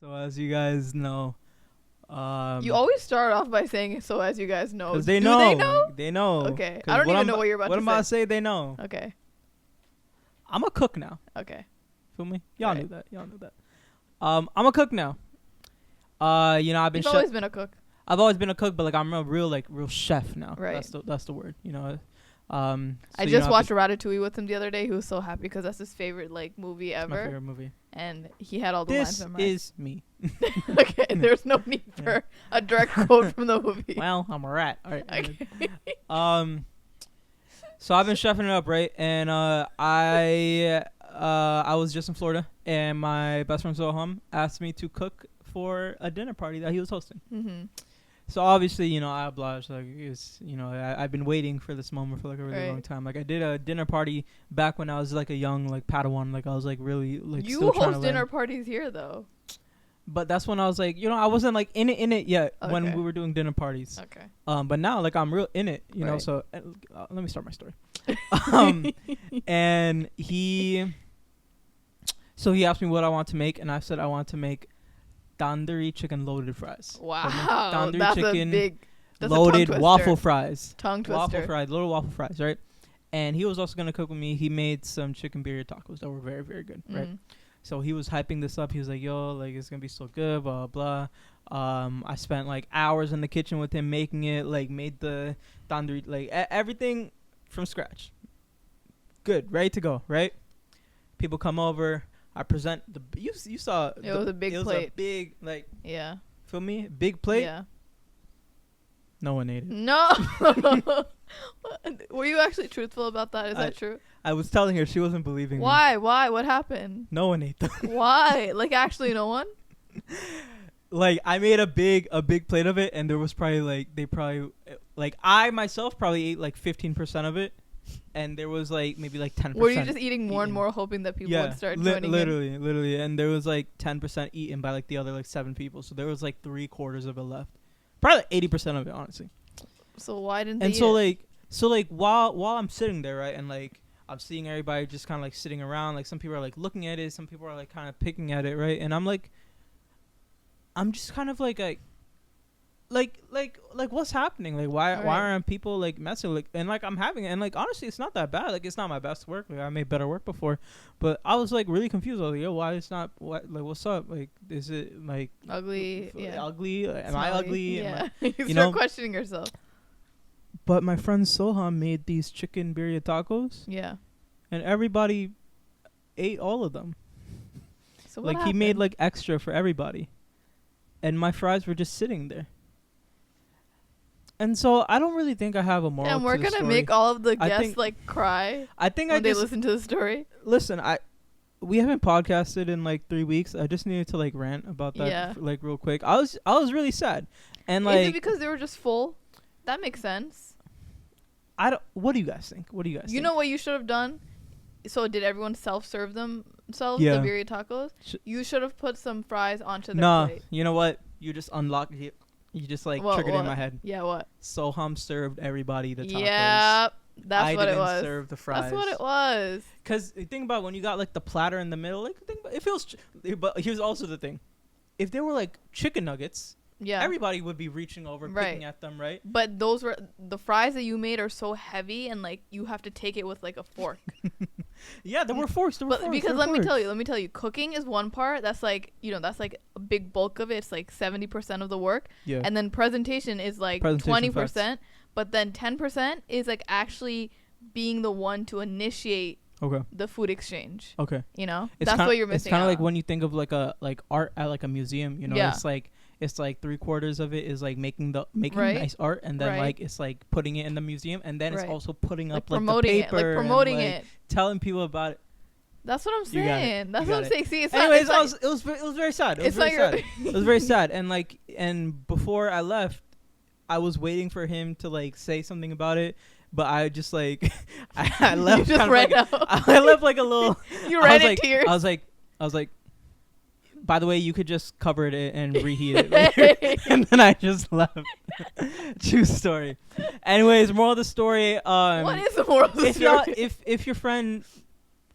So as you guys know, You always start off by saying, "So as you guys know." because they Do know, they know? like, they know. Okay. 'Cause I don't even I'm, know what you're about what to I'm about to say. say. They know. Okay. I'm a cook now. Okay. Feel me? Y'all Right. knew that. Y'all knew that. I'm a cook now. I've been. You've always been a cook. I've always been a cook, but like I'm a real chef now. Right. That's the word. I just watched Ratatouille with him the other day. He was so happy because that's his favorite movie It's my ever, favorite movie. and he had all the lines This memorized. is me. Okay. There's no need for a direct quote from the movie. Well, I'm a rat. All right. Okay. So I've been chefing it up, right? And I was just in Florida, and my best friend Zoham asked me to cook for a dinner party that he was hosting. Mm-hmm. So obviously, I obliged. Like, I've been waiting for this moment for like a really long time. Like, I did a dinner party back when I was like a young Padawan. Like, I was like really like You still trying to host dinner learn. parties here though. But that's when I was like, I wasn't like in it yet when Okay. we were doing dinner parties. Okay. But now like I'm real in it, Right. So let me start my story. And he asked me what I want to make, and I said I want to make tandoori chicken loaded fries. Wow. Tandoori That's chicken a big loaded tongue waffle twister. fries. Tongue twister. Waffle fries, little waffle fries, right? And he was also gonna cook with me. He made some chicken birria tacos that were very, very good, right? Mhm. So he was hyping this up. He was like, "Yo, like it's gonna be so good, blah blah." I spent like hours in the kitchen with him making it. Like made the tandoori, like everything from scratch. Good, ready to go, right? People come over. I present the. You saw. It was a big It was plate. a big Yeah. feel me? Big plate. Yeah. No one ate it. No. Were you actually truthful about that? Is that true? I was telling her, she wasn't believing me. Why? Why? What happened? No one ate them. Why? Like actually no one? Like I made a big plate of it, and there was probably I myself probably ate like 15% of it, and there was like maybe like 10%. Were you just eating more and eaten. more, hoping that people Yeah, would start joining in? literally, and there was like 10% eaten by like the other like 7 people, so there was like 3/4 of it left. Probably like 80% of it, honestly. So why didn't they? And so while I'm sitting there, right, and like I'm seeing everybody just kind of like sitting around, like some people are like looking at it, some people are like kind of picking at it, right, and I'm just kind of like what's happening? Like why aren't people like messing like, and like I'm having it, and like honestly it's not that bad. Like it's not my best work. Like I made better work before, but I was like really confused. I was like, yo, why it's not what's up? Like is it like ugly? Yeah. ugly? Am I Smelly? ugly? Yeah. You You know? start questioning yourself. But my friend Soham made these chicken birria tacos, Yeah. and everybody ate all of them. So what Like he made happened? like extra for everybody, and my fries were just sitting there. And so I don't really think I have a moral. And we're to the gonna story. make all of the I guests think- like cry I think when I they just listen to the story. listen. We haven't podcasted in like 3 weeks. I just needed to like rant about that Yeah. like real quick. I was really sad, and Is it like because they were just full? That makes sense. I don't. What do you guys think? What do you guys? You think? know what you should have done? So did everyone self-serve themselves, Yeah. the birria tacos? You should have put some fries onto their Nah, plate. you know what? You just unlocked it. You just like What- triggered it in what? my head. Yeah, what? Soham served everybody the tacos. Yeah, that's I what didn't it was. serve the fries. That's what it was. Cause think about when you got like the platter in the middle. Like think about, it feels. But here's also the thing: if there were like chicken nuggets, Yeah. everybody would be reaching over, Right. picking at them, right? But those were the fries that you made are so heavy, and like you have to take it with like a fork. Yeah, there were forks. There were But forks, because there let were me forks. tell you, cooking is one part. That's like that's like a big bulk of it. It's like 70% of the work, Yeah. and then presentation is like Presentation 20%. But then 10% is like actually being the one to initiate Okay. the food exchange. Okay. That's kinda, what you're missing. It's kind of out like on. when you think of like a art at like a museum. Yeah. It's like 3/4 of it is like making Right. nice art, and then Right. like it's like putting it in the museum, and then Right. it's also putting like up like the promoting it, paper, like promoting and, like, it. telling people about it. That's what I'm You got it. saying. That's You what got I'm saying. See, it's Anyways, not. It's it was very sad. It was It's very not sad. It was very sad, and before I left, I was waiting for him to like say something about it, but I just like I left. You just kind of ran like, out. I left like a little. You I ran was in like, tears. I was like, by the way, you could just cover it and reheat it later. And then I just left. True story. Anyways, moral of the story. What is the moral of the If y'all, story? if your friend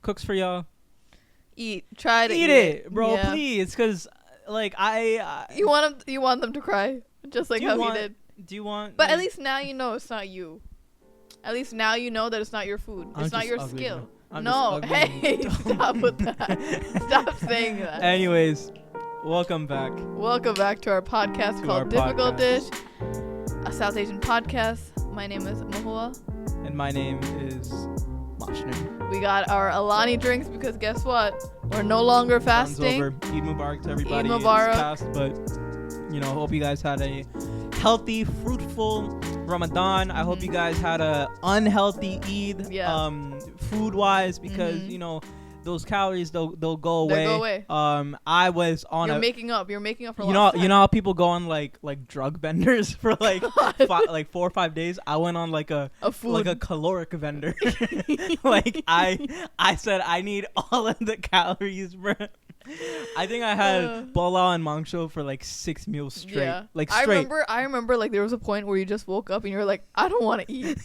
cooks for y'all, Try to eat it, bro. Yeah. Please, because like You want them to cry, just like how he did. Do you want? But at least now you know it's not you. At least now you know that it's not your food. It's not your skill. No, hey, stop with that. Stop saying that. Anyways, welcome back. Welcome back to our podcast called Difficult Dish, a South Asian podcast. My name is Mahua. And my name is Mashner. We got our Alani drinks because guess what? We're no longer fasting. Eid Mubarak to everybody. Eid Mubarak. It's past, but hope you guys had a healthy, fruitful Ramadan. I hope you guys had a unhealthy Eid. Yeah. Food wise, because those calories they'll go away. They'll go away. I was on You're making up for you know how people go on like drug benders for like 4 or 5 days. I went on like a caloric vendor. Like I said I need all of the calories, bro. I think I had bola and mangsho for like 6 meals straight. Yeah. Like straight. I remember like there was a point where you just woke up and you were like, I don't want to eat.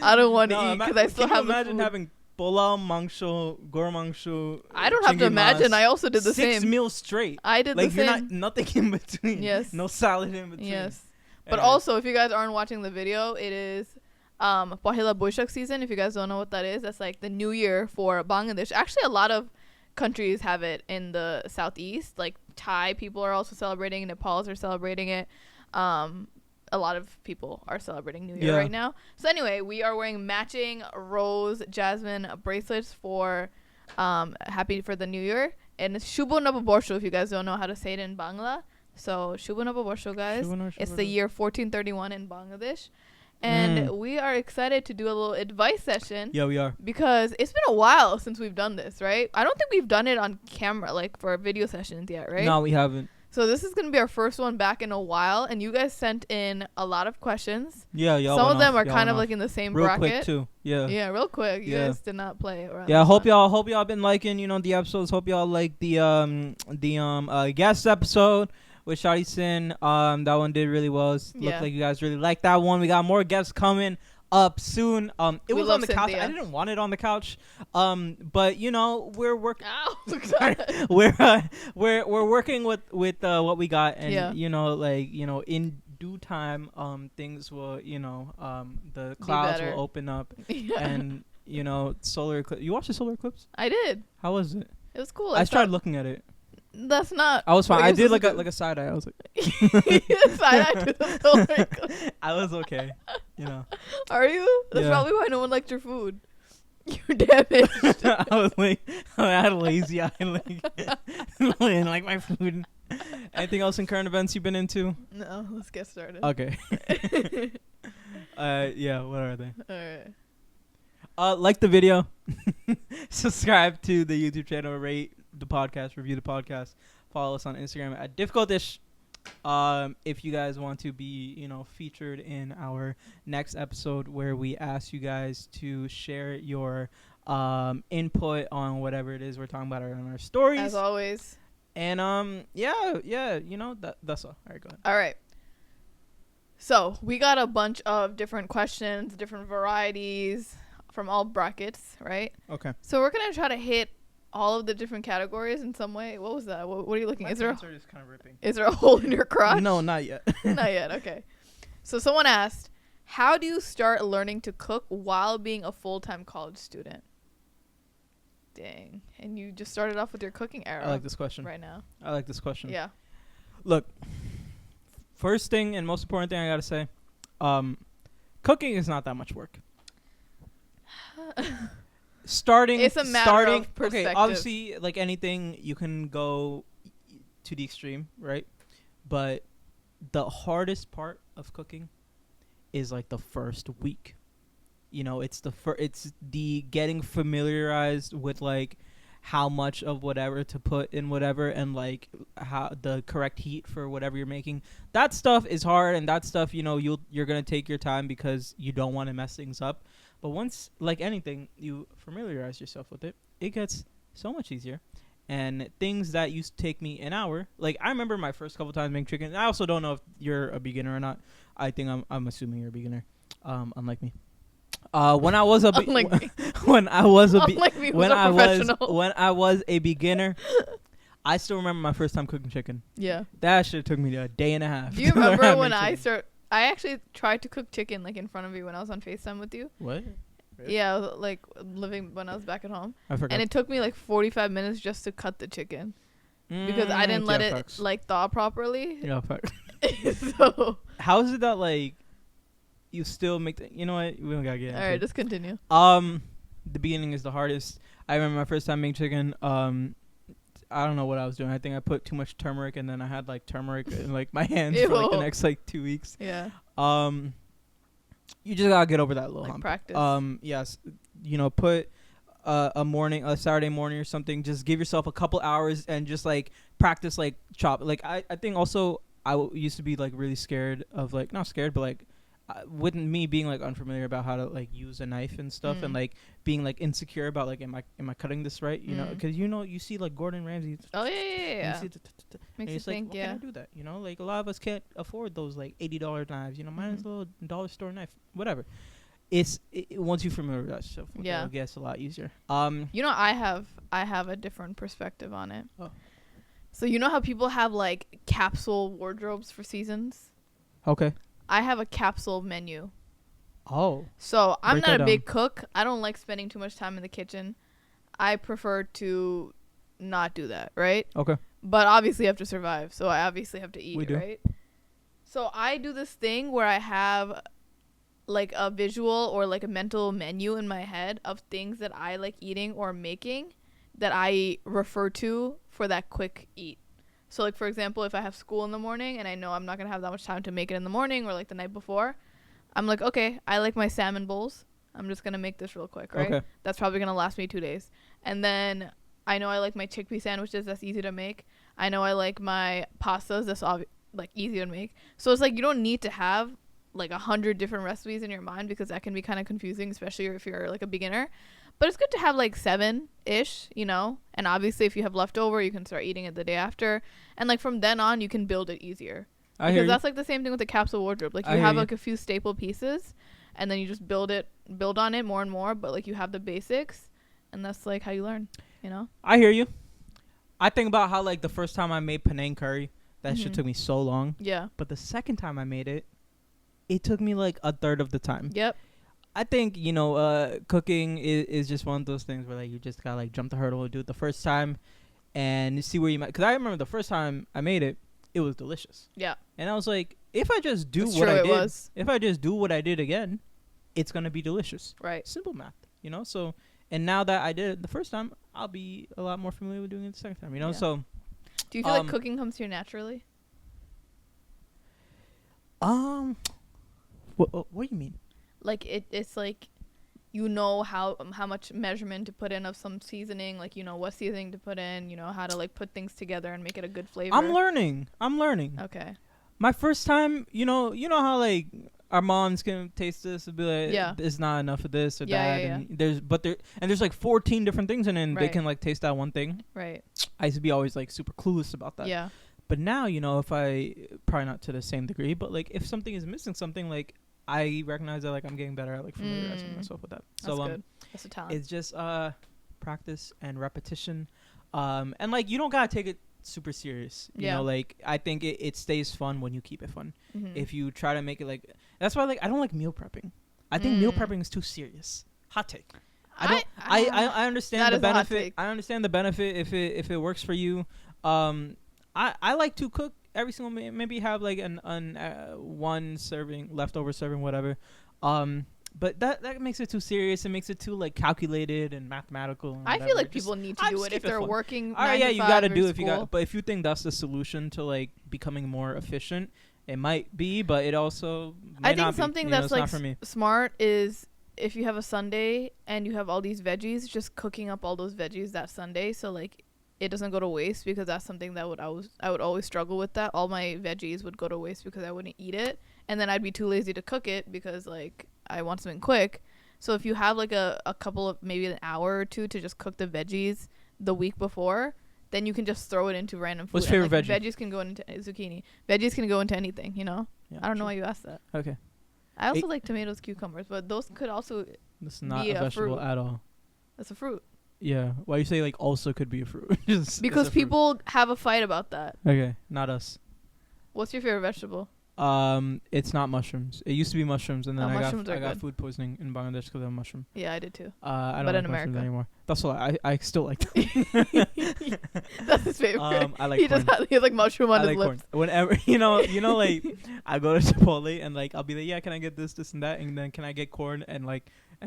I don't want to eat because I still have the food. Imagine having bola, mangsho, gor mangsho. I don't have to imagine. I also did the 6 same. 6 meals straight. I did the same. Like you're nothing in between. Yes. No salad in between. Yes. But also, if you guys aren't watching the video, it is Pahila Boishak season. If you guys don't know what that is, that's like the new year for Bangladesh. Actually, a lot of countries have it in the southeast. Like Thai people are also celebrating, Nepals are celebrating it. A lot of people are celebrating New Year right now. So anyway, we are wearing matching rose jasmine bracelets for happy for the New Year. And it's Shubho Nababorsho if you guys don't know how to say it in Bangla. So Shubho Nababorsho, guys. It's the year 1431 in Bangladesh. And we are excited to do a little advice session. Yeah, we are. Because it's been a while since we've done this, right? I don't think we've done it on camera, like for video sessions yet, right? No, we haven't. So this is going to be our first one back in a while. And you guys sent in a lot of questions. Yeah, y'all. Some of them are kind of like in the same real bracket. Real quick, too. Yeah. Yeah, real quick. You guys did not play around. Yeah, hope y'all been liking, the episodes. Hope y'all like the guest episode with Shadi Sin. That one did really well. Looked like you guys really liked that one. We got more guests coming up soon. It was on the couch. I didn't want it on the couch. But we're working. we're working with what we got, and in due time, things will the clouds will open up, and solar eclipse. You watched the solar eclipse? I did. How was it? It was cool. I tried looking at it. That's not. I was fine. I did like a side eye. I was like side eye to the solar eclipse. I was okay. Are you? That's probably why no one liked your food. You're damaged. I was like, I had a lazy eye. Like, I didn't like my food. Anything else in current events you've been into? No. Let's get started. Okay. Yeah. What are they? All right. Like the video. Subscribe to the YouTube channel. Rate the podcast, review the podcast, follow us on Instagram at difficultish. If you guys want to be featured in our next episode where we ask you guys to share your input on whatever it is we're talking about on our stories, as always. And that's all. All right, go ahead. All right, so we got a bunch of different questions, different varieties from all brackets, right? Okay, so we're gonna try to hit all of the different categories in some way. What was that? What are you looking? My pants are just kind of ripping. Is there a hole in your crotch? No, not yet. Not yet. Okay. So someone asked, how do you start learning to cook while being a full-time college student? Dang. And you just started off with your cooking era. I like this question. Right now. I like this question. Yeah. Look, first thing and most important thing I got to say, cooking is not that much work. It's a matter of perspective. Okay, obviously, like anything, you can go to the extreme, right? But the hardest part of cooking is like the first week. It's it's the getting familiarized with like how much of whatever to put in whatever, and like how the correct heat for whatever you're making. That stuff is hard, and that stuff you're gonna take your time because you don't want to mess things up. But once, like anything, you familiarize yourself with it, it gets so much easier. And things that used to take me an hour, like I remember my first couple times making chicken. I also don't know if you're a beginner or not. I think I'm assuming you're a beginner, unlike me. When I was a beginner, I still remember my first time cooking chicken. Yeah. That shit took me a day and a half. Do you remember when I actually tried to cook chicken like in front of you when I was on FaceTime with you? What? Really? Yeah, I was, like living when I was back at home. I forgot. And it took me like 45 minutes just to cut the chicken because I didn't let it like thaw properly. Yeah, fuck. So how is it that like you still make you know what? We don't gotta get into all right, it. just continue. The beginning is the hardest. I remember my first time making chicken. I don't know what I was doing. I think I put too much turmeric, and then I had like turmeric in like my hands for like the next like 2 weeks. Yeah. You just gotta get over that little like hump. Practice. Yes. You know, put a Saturday morning or something. Just give yourself a couple hours and just like practice like chop. Like I think also used to be like really scared of like not scared, but like with me being like unfamiliar about how to like use a knife and stuff and like being like insecure about like am I cutting this right, you know, because you see like Gordon Ramsay. Oh yeah. Makes you think, yeah. Can I do that, you know, like a lot of us can't afford those like $80 knives, you know, mine is a little dollar store knife, whatever. Once you familiar with that stuff, it gets a lot easier. You know, I have a different perspective on it. Oh. So you know how people have like capsule wardrobes for seasons? Okay. I have a capsule menu. Oh. So I'm not a big cook. I don't like spending too much time in the kitchen. I prefer to not do that, right? Okay. But obviously I have to survive, so I obviously have to eat, We do. right? So I do this thing where I have like a visual or like a mental menu in my head of things that I like eating or making that I refer to for that quick eat. So like for example, if I have school in the morning and I know I'm not gonna have that much time to make it in the morning or like the night before, I'm like, okay, I like my salmon bowls. I'm just gonna make this real quick, right? Okay. That's probably gonna last me 2 days. And then I know I like my chickpea sandwiches. That's easy to make. I know I like my pastas. That's like easy to make. So it's like you don't need to have like 100 different recipes in your mind because that can be kind of confusing, especially if you're like a beginner. But it's good to have like 7-ish, you know? And obviously if you have leftover, you can start eating it the day after. And like from then on, you can build it easier. Because that's like the same thing with the capsule wardrobe. Like you have like a few staple pieces and then you just build on it more and more. But like you have the basics and that's like how you learn, you know? I hear you. I think about how like the first time I made Penang curry, that shit took me so long. Yeah. But the second time I made it, it took me like a third of the time. Yep. I think, you know, cooking is just one of those things where like you just gotta like jump the hurdle and do it the first time and see where you might. Because I remember the first time I made it, it was delicious. Yeah. And I was like, if I just do if I just do what I did again, it's gonna be delicious. Right. Simple math, you know. So, and now that I did it the first time, I'll be a lot more familiar with doing it the second time. You know. Yeah. So, do you feel like cooking comes to you naturally? What do you mean? Like it's like, you know how much measurement to put in of some seasoning, like you know what seasoning to put in, you know how to like put things together and make it a good flavor. I'm learning. Okay. My first time, you know how like our moms can taste this and be like, yeah, it's not enough of this or that. Yeah. And there's like 14 different things in it, and they can like taste that one thing. Right. I used to be always like super clueless about that. Yeah. But now, you know, if I probably not to the same degree, but like if something is missing something, like I recognize that like I'm getting better at like familiarizing myself with that. So that's good. That's a talent. It's just practice and repetition, and like you don't gotta take it super serious. You know, like I think it stays fun when you keep it fun. If you try to make it like, that's why like I don't like meal prepping. I think meal prepping is too serious. Hot take. I understand the benefit. I understand the benefit if it works for you. I like to cook every single maybe have like one serving, leftover serving, whatever. But that makes it too serious. It makes it too like calculated and mathematical. And I feel like people need to do it if they're working. All right, yeah, you gotta do it if you got. But if you think that's the solution to like becoming more efficient, it might be. But it also I think something that's like smart is if you have a Sunday and you have all these veggies, just cooking up all those veggies that Sunday. So like, it doesn't go to waste, because that's something that I would always struggle with. That all my veggies would go to waste because I wouldn't eat it, and then I'd be too lazy to cook it because like I want something quick. So if you have like a couple of maybe an hour or two to just cook the veggies the week before, then you can just throw it into random food. What's your favorite veggie? Veggies can go into zucchini. Veggies can go into anything, you know. Yeah, I don't know why you asked that. Okay. I also like tomatoes, cucumbers, but those could also That's not a vegetable at all. That's a fruit. Yeah. Why you say like also could be a fruit? Because people have a fight about that. Okay, not us. What's your favorite vegetable? It's not mushrooms. It used to be mushrooms, and then Mushrooms I are got good. food poisoning in Bangladesh because of mushroom. Yeah, I did too. I But don't in like mushrooms America. anymore. That's why I still like them. That's his favorite. I like he corn. he has like mushroom on I his like lips. corn. Whenever like I go to Chipotle and like I'll be like, yeah, can I get this, and that, and then can I get corn, and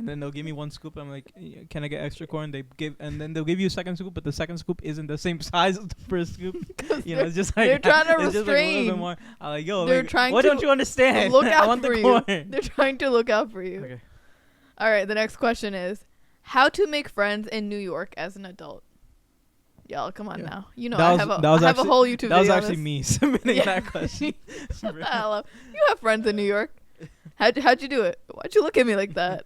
then they'll give me one scoop. I'm like, can I get extra corn? And then they'll give you a second scoop, but the second scoop isn't the same size as the first scoop. It's just like they're trying to it's just like a little bit restrain. more. I'm like, yo, They're like, trying what to don't you understand? Look I out want for the you. corn. They're trying to look out for you. Okay. All right, the next question is how to make friends in New York as an adult. Y'all, come on now. You know, I have a whole YouTube video. That was on actually this. me submitting Yeah. that question. Shut the hell up. You have friends in New York. How'd you do it? Why'd you look at me like that?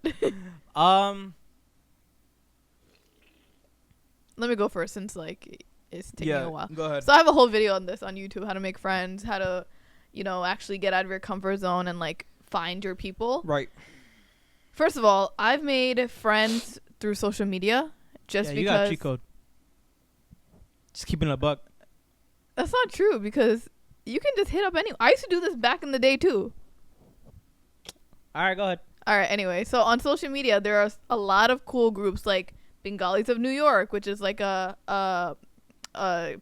Let me go first since like it's taking a while. Go ahead. So I have a whole video on this on YouTube, how to make friends, how to, actually get out of your comfort zone and like find your people. Right. First of all, I've made friends through social media just You got because cheat code. Just keeping it a buck. that's not true because you can just hit up anyone. I used to do this back in the day too. All right, go ahead. All right, anyway, so on social media there are a lot of cool groups like Bengalis of New York, which is like a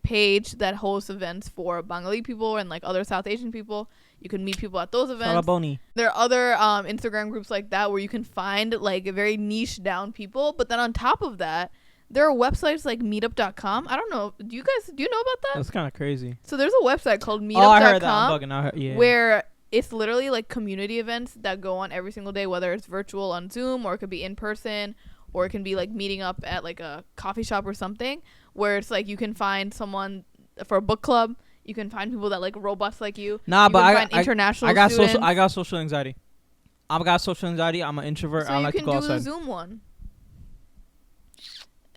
page that hosts events for Bengali people and like other South Asian people. You can meet people at those events. Salaboni. There are other Instagram groups like that where you can find like very niche down people. But then on top of that, there are websites like meetup.com. I don't know. Do you know about that? That's kind of crazy. So there's a website called meetup.com Oh, I heard that. I'm bugging. Yeah. where it's literally like community events that go on every single day, whether it's virtual on Zoom or it could be in person or it can be like meeting up at like a coffee shop or something where it's like you can find someone for a book club. You can find people that like robots like you. Nah, you but can find international students. I got social anxiety. I've got social anxiety. I'm an introvert. So I you like to can go do outside. the Zoom one.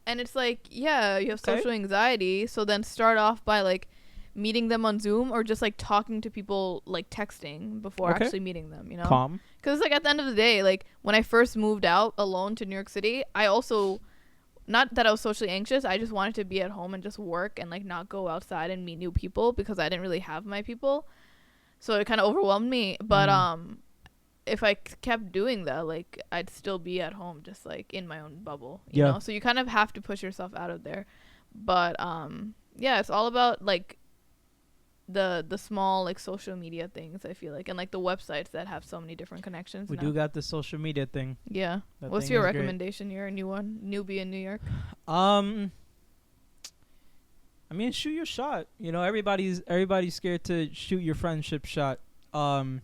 And it's like, yeah, you have Okay. social anxiety. So then start off by like meeting them on Zoom or just like talking to people like texting before Okay. actually meeting them, Calm. Because like at the end of the day, like when I first moved out alone to New York City, I also, not that I was socially anxious, I just wanted to be at home and just work and like not go outside and meet new people because I didn't really have my people. So it kind of overwhelmed me. But if I kept doing that, like I'd still be at home just like in my own bubble, you know? So you kind of have to push yourself out of there. But yeah, it's all about like the small like social media things, I feel like, and like the websites that have so many different connections. We now. do got the social media thing. Yeah. That What's thing your is great. recommendation? You're a newbie in New York. I mean, shoot your shot. You know, everybody's scared to shoot your friendship shot. And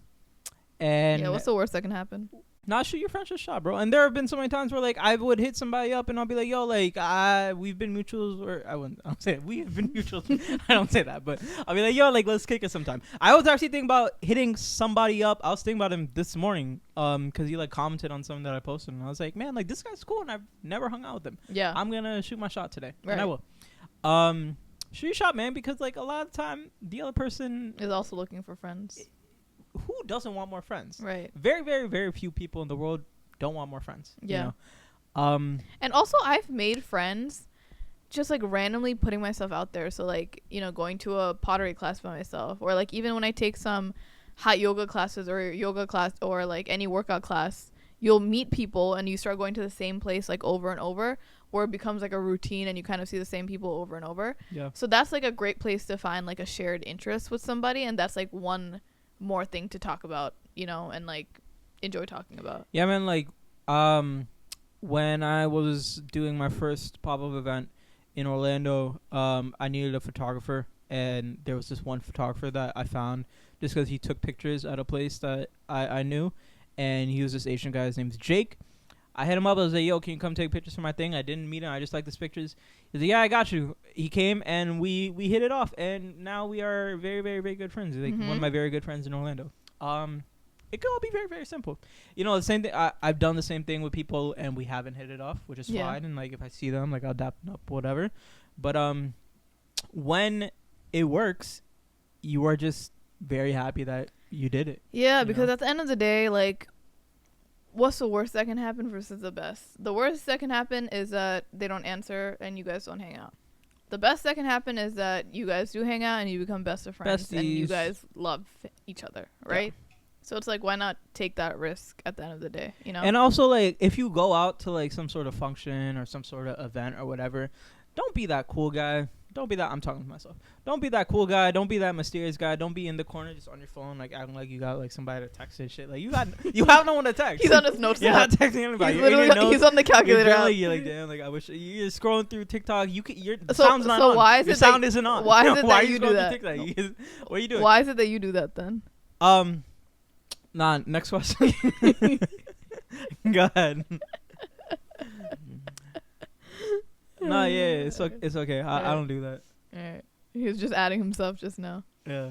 Yeah, what's the worst that can happen? not shoot your friendship shot, bro. And there have been so many times where like I would hit somebody up and I'll be like, yo, like we've been mutuals, or I don't say it. We have been mutuals. I don't say that, but I'll be like, yo, like let's kick it sometime. I was actually thinking about hitting somebody up. I was thinking about him this morning, because he like commented on something that I posted, and I was like, man, like this guy's cool, and I've never hung out with him. Yeah. I'm gonna shoot my shot today, Right. and I will. Shoot your shot, man, because like a lot of the time the other person Is also looking for friends. who doesn't want more friends. Right. Very, very, very few people in the world don't want more friends. Yeah. You know? And also I've made friends just like randomly putting myself out there. So like, going to a pottery class by myself, or like even when I take some hot yoga classes or yoga class or like any workout class, you'll meet people and you start going to the same place like over and over, where it becomes like a routine and you kind of see the same people over and over. Yeah. So that's like a great place to find like a shared interest with somebody, and that's like one more thing to talk about, and like enjoy talking about. Yeah, man, like when I was doing my first pop-up event in Orlando, I needed a photographer, and there was this one photographer that I found just because he took pictures at a place that I knew, and he was this Asian guy. His name's Jake. I hit him up. I was like, yo, can you come take pictures for my thing? I didn't meet him. I just like this pictures. He's like, yeah, I got you. He came, and we hit it off, and now we are very, very, very good friends. He's like one of my very good friends in Orlando. It could all be very, very simple. The same thing. I've done the same thing with people, and we haven't hit it off, which is fine. And like if I see them, like I'll dap them up, whatever. But when it works, you are just very happy that you did it. Yeah, because at the end of the day, like, What's the worst that can happen versus the best? The worst that can happen is that they don't answer and you guys don't hang out. The best that can happen is that you guys do hang out and you become best of friends and you Besties. guys love each other, right? So it's like, why not take that risk at the end of the day, you know? And also, like, if you go out to like some sort of function or some sort of event or whatever, don't be that cool guy. Don't be that. I'm talking to myself. Don't be that cool guy. Don't be that mysterious guy. Don't be in the corner just on your phone, like acting like you got like somebody to text and shit. Like you have no one to text. He's on his notes You're app. not texting anybody. He's You're in your literally notes. he's on the calculator app. You're like, damn, like I wish you're scrolling through TikTok. You could, your So- sound's not so on. why is your it that- sound isn't on. why is it why that are you do scrolling that? through TikTok? What are you doing? Why is it that you do that then? Nah. Next question. Go ahead. Nah, yeah, it's okay. I don't do that. Alright. He was just adding himself just now. Yeah.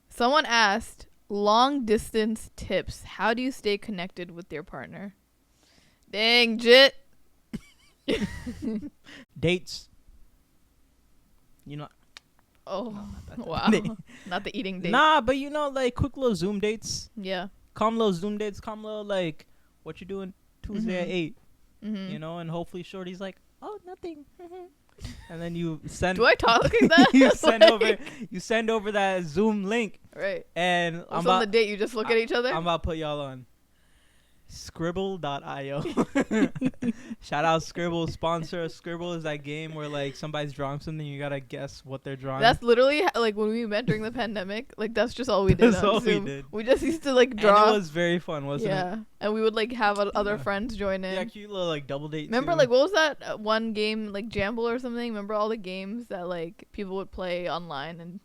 Someone asked, long distance tips. How do you stay connected with your partner? Dang, Jit. Dates. You know. Oh, not that. wow. Not the eating date. Nah, but like quick little Zoom dates. Yeah. Calm little Zoom dates. Calm little like, what you doing Tuesday at 8? Mm-hmm. You know, and hopefully Shorty's like, oh, nothing. And then you send. Do I talk like that? you send over that Zoom link, Right. and On the date, you just look at each other? I'm about to put y'all on Scribble.io. Shout out Scribble, sponsor. Scribble is that game where like somebody's drawing something, you gotta guess what they're drawing. That's literally like when we met during the pandemic. Like that's just all we did. That's on all we Zoom. did. We just used to like draw. And it was very fun, wasn't it? Yeah, and we would like have other Yeah. friends join in. Yeah, cute little like double date. Remember, too. like, what was that one game, like Jamble or something? Remember all the games that like people would play online and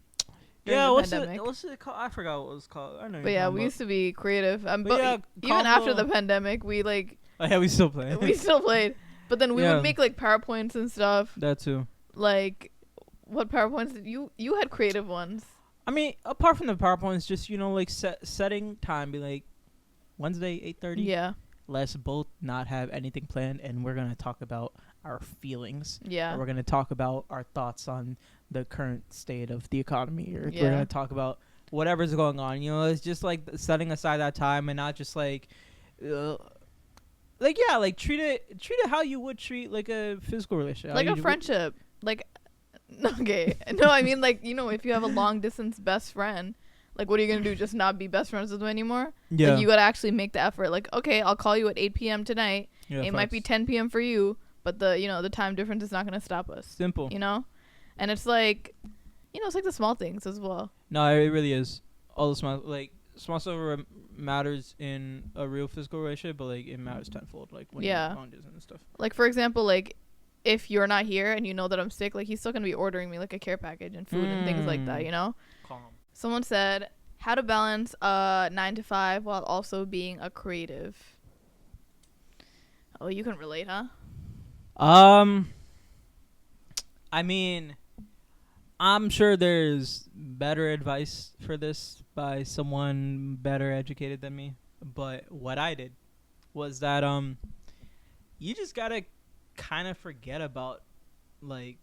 during yeah, the what's pandemic? it called? I forgot what it was called. I know. But yeah, we used to be creative. But yeah, even after the combo- pandemic, we like Oh yeah, we still play. we still played. But then we Yeah. would make like PowerPoints and stuff. That too. Like, what PowerPoints did you had creative ones? I mean, apart from the PowerPoints, just like setting time, be like Wednesday 8:30. Yeah, Let's both not have anything planned, and we're gonna talk about our feelings. yeah, Or we're gonna talk about our thoughts on the current state of the economy, or Yeah. we're gonna talk about whatever's going on. You know, it's just like setting aside that time and not just like treat it how you would treat like a physical relationship, like how a you friendship. Like, okay, no, I mean like if you have a long distance best friend, like what are you gonna do? Just not be best friends with them anymore? Yeah, Like, you gotta actually make the effort. Like, okay, I'll call you at 8 p.m. tonight. yeah, It might be facts. 10 p.m. for you, but the time difference is not gonna stop us. Simple. You know, and it's like, it's like the small things as well. No, it really is. All the small stuff matters in a real physical relationship, but like it matters tenfold. Like when Yeah. you're long distance and stuff. Like, for example, like if you're not here and you know that I'm sick, like he's still gonna be ordering me like a care package and food and things like that. You know. Calm. Someone said, how to balance 9 to 5 while also being a creative. Oh, you can relate, huh? I mean, I'm sure there's better advice for this by someone better educated than me. But what I did was that you just gotta kind of forget about like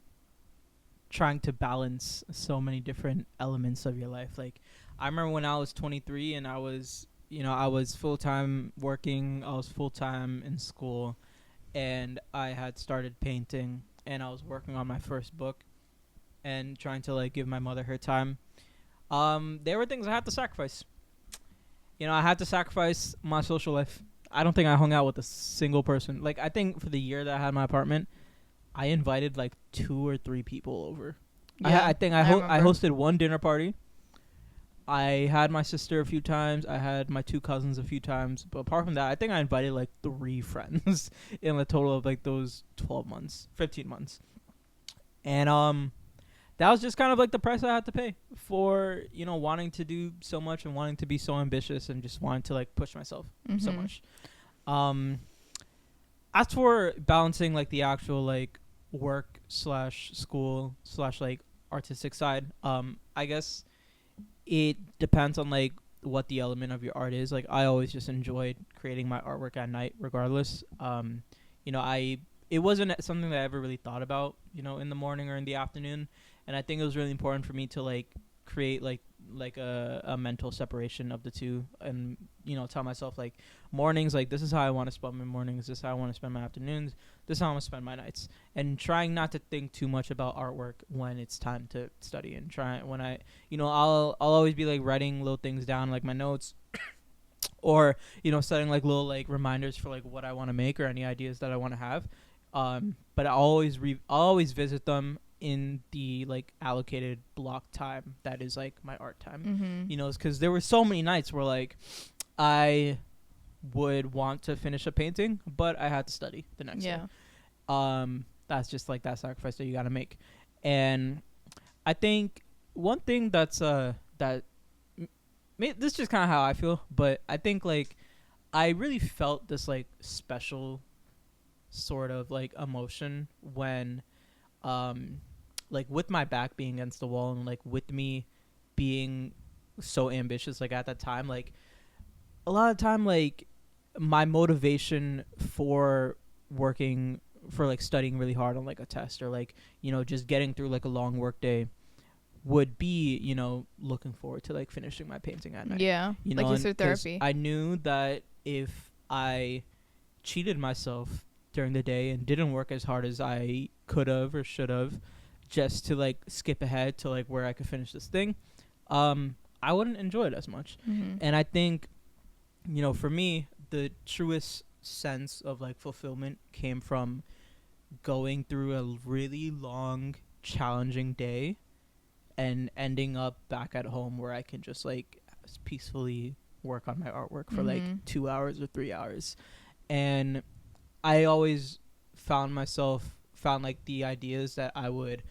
trying to balance so many different elements of your life. Like I remember when I was 23 and I was full time working, I was full time in school, and I had started painting, and I was working on my first book and trying to like give my mother her time. There were things I had to sacrifice. I had to sacrifice my social life. I don't think I hung out with a single person. Like I think for the year that I had my apartment, I invited like 2 or 3 people over. Yeah, I think I remember. hosted one dinner party. I had my sister a few times. I had my 2 cousins a few times. But apart from that, I think I invited like 3 friends in a total of like those 15 months. And that was just kind of like the price I had to pay for, wanting to do so much and wanting to be so ambitious and just wanting to like push myself so Mhm. much. As for balancing like the actual like work / school / like artistic side, I guess it depends on like what the element of your art is. Like I always just enjoyed creating my artwork at night regardless. It wasn't something that I ever really thought about, in the morning or in the afternoon. And I think it was really important for me to like create like like a mental separation of the two, and tell myself like mornings, like this is how I want to spend my mornings, this is how I want to spend my afternoons, this is how I'm gonna spend my nights, and trying not to think too much about artwork when it's time to study, and try when I I'll always be like writing little things down, like my notes, or setting like little like reminders for like what I want to make or any ideas that I want to have. But I'll always visit them in the like allocated block time that is like my art time. Mm-hmm. Because there were so many nights where like I would want to finish a painting, but I had to study the next day. That's just like that sacrifice that you got to make. And I think one thing that's that this is just kind of how I feel, but I think like I really felt this like special sort of like emotion when like with my back being against the wall, and like with me being so ambitious, like at that time, like a lot of time, like my motivation for working, for like studying really hard on like a test, or like just getting through like a long work day, would be looking forward to like finishing my painting at night. Like you said, therapy. I knew that if I cheated myself during the day and didn't work as hard as I could have or should have, just to like skip ahead to like where I could finish this thing, I wouldn't enjoy it as much. And I think for me, the truest sense of like fulfillment came from going through a really long, challenging day and ending up back at home where I can just like peacefully work on my artwork for like 2 hours or 3 hours. And I always found like the ideas that I would